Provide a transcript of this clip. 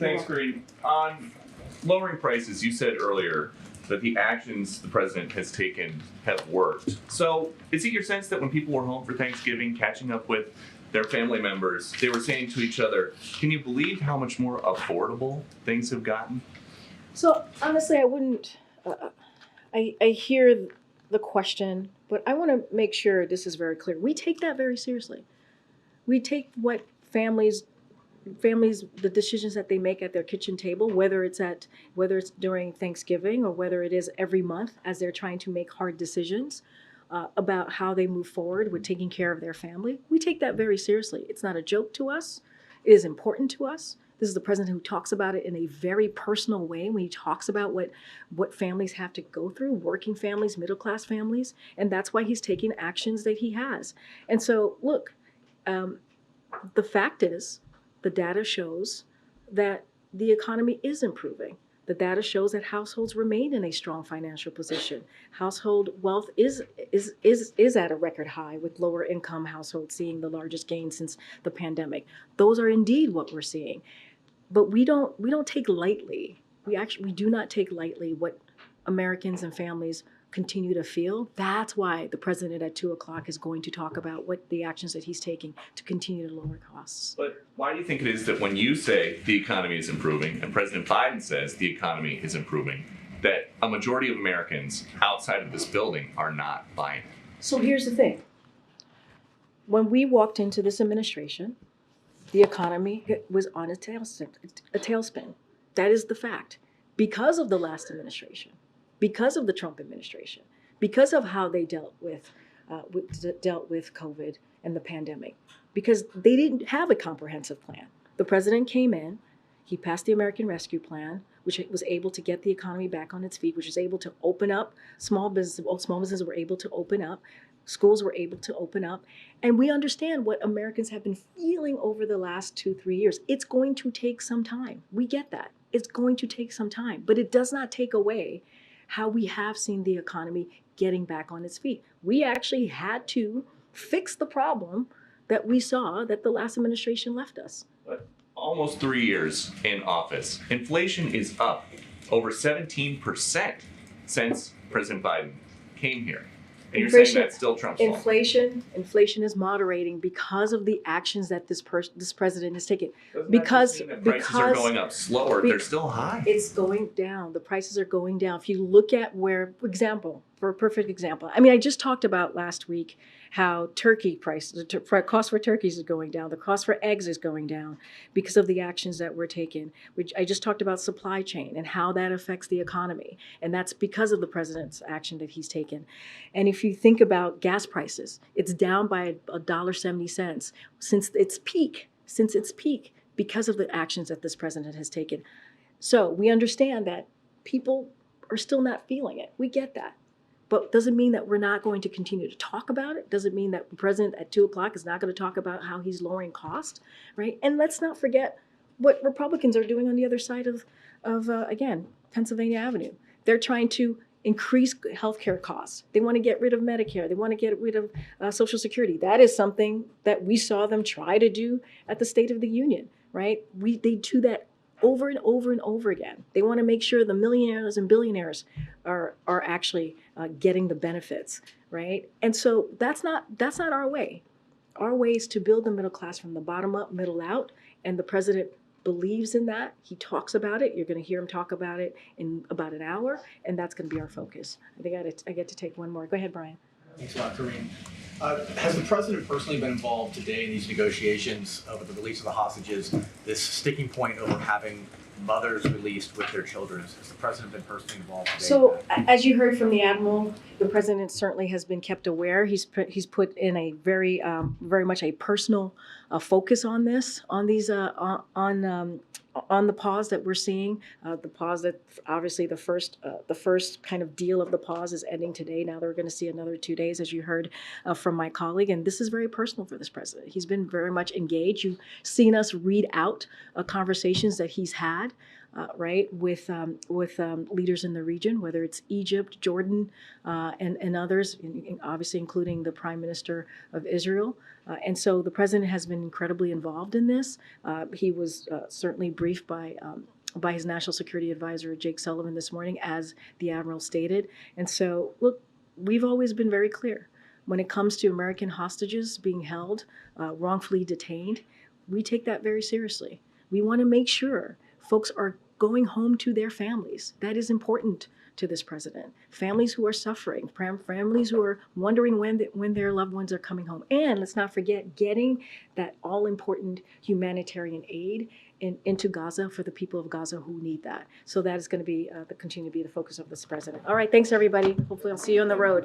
Thanks, Karine. On lowering prices, you said earlier that the actions the president has taken have worked. So is it your sense that when people were home for Thanksgiving, catching up with their family members, they were saying to each other, can you believe how much more affordable things have gotten? So honestly, I wouldn't, I hear the question, but I want to make sure this is very clear. We take that very seriously. We take what families, the decisions that they make at their kitchen table, whether it's during Thanksgiving or whether it is every month as they're trying to make hard decisions about how they move forward with taking care of their family. We take that very seriously. It's not a joke to us. It is important to us. This is the president who talks about it in a very personal way when he talks about what families have to go through, working families, middle-class families, and that's why he's taking actions that he has. And so, look, the fact is, the data shows that the economy is improving. The data shows that households remain in a strong financial position. Household wealth is at a record high, with lower income households seeing the largest gain since the pandemic. Those are indeed what we're seeing. But we don't take lightly. We do not take lightly what Americans and families continue to feel. That's why the president at 2:00 is going to talk about what the actions that he's taking to continue to lower costs. But why do you think it is that when you say the economy is improving and President Biden says the economy is improving, that a majority of Americans outside of this building are not buying it? So here's the thing. When we walked into this administration, the economy was on a tailspin. That is the fact. Because of the last administration, because of the Trump administration, because of how they dealt with COVID and the pandemic, because they didn't have a comprehensive plan. The president came in, he passed the American Rescue Plan, which was able to get the economy back on its feet, which was able to open up small businesses were able to open up, schools were able to open up, and we understand what Americans have been feeling over the last 2-3 years. It's going to take some time. We get that. It's going to take some time, but it does not take away how we have seen the economy getting back on its feet. We actually had to fix the problem that we saw that the last administration left us. But almost 3 years in office, inflation is up over 17% since President Biden came here. And you're saying that's still Trump's fault. Inflation is moderating because of the actions that this president has taken. Doesn't Because that just mean that prices are going up slower, they're still high. It's going down. The prices are going down. If you look at for a perfect example, I mean, I just talked about last week how turkey prices, the cost for turkeys is going down. The cost for eggs is going down because of the actions that were taken. Which I just talked about supply chain and how that affects the economy. And that's because of the president's action that he's taken. And if you think about gas prices, it's down by $1.70 since its peak because of the actions that this president has taken. So we understand that people are still not feeling it. We get that. But doesn't mean that we're not going to continue to talk about it. Doesn't mean that the president at 2:00 is not going to talk about how he's lowering costs, right? And let's not forget what Republicans are doing on the other side of again, Pennsylvania Avenue. They're trying to increase healthcare costs. They want to get rid of Medicare. They want to get rid of Social Security. That is something that we saw them try to do at the State of the Union, right? They do that over and over and over again. They want to make sure the millionaires and billionaires are actually getting the benefits, right? And so that's not our way. Our way is to build the middle class from the bottom up, middle out, and the president believes in that. He talks about it. You're going to hear him talk about it in about an hour, and that's going to be our focus. I think I get to take one more. Go ahead, Brian. Thanks a lot, Karine. Has the president personally been involved today in these negotiations with the release of the hostages, this sticking point over having mothers released with their children? Has the president been personally involved today? So, as you heard from the admiral, the president certainly has been kept aware. He's put in a very much a personal focus on this, on these on the pause that we're seeing, the pause that obviously the first kind of deal of the pause is ending today. Now they're going to see another 2 days, as you heard from my colleague, and this is very personal for this president. He's been very much engaged. You've seen us read out conversations that he's had right, with leaders in the region, whether it's Egypt, Jordan, and others, obviously including the Prime Minister of Israel. And so the president has been incredibly involved in this. He was certainly briefed by his national security advisor, Jake Sullivan, this morning, as the admiral stated. And so, look, we've always been very clear. When it comes to American hostages being held, wrongfully detained, we take that very seriously. We want to make sure folks are going home to their families. That is important to this president. Families who are suffering, families who are wondering when their loved ones are coming home. And let's not forget getting that all-important humanitarian aid into Gaza for the people of Gaza who need that. So that is going to be continue to be the focus of this president. All right, thanks everybody. Hopefully I'll see you on the road.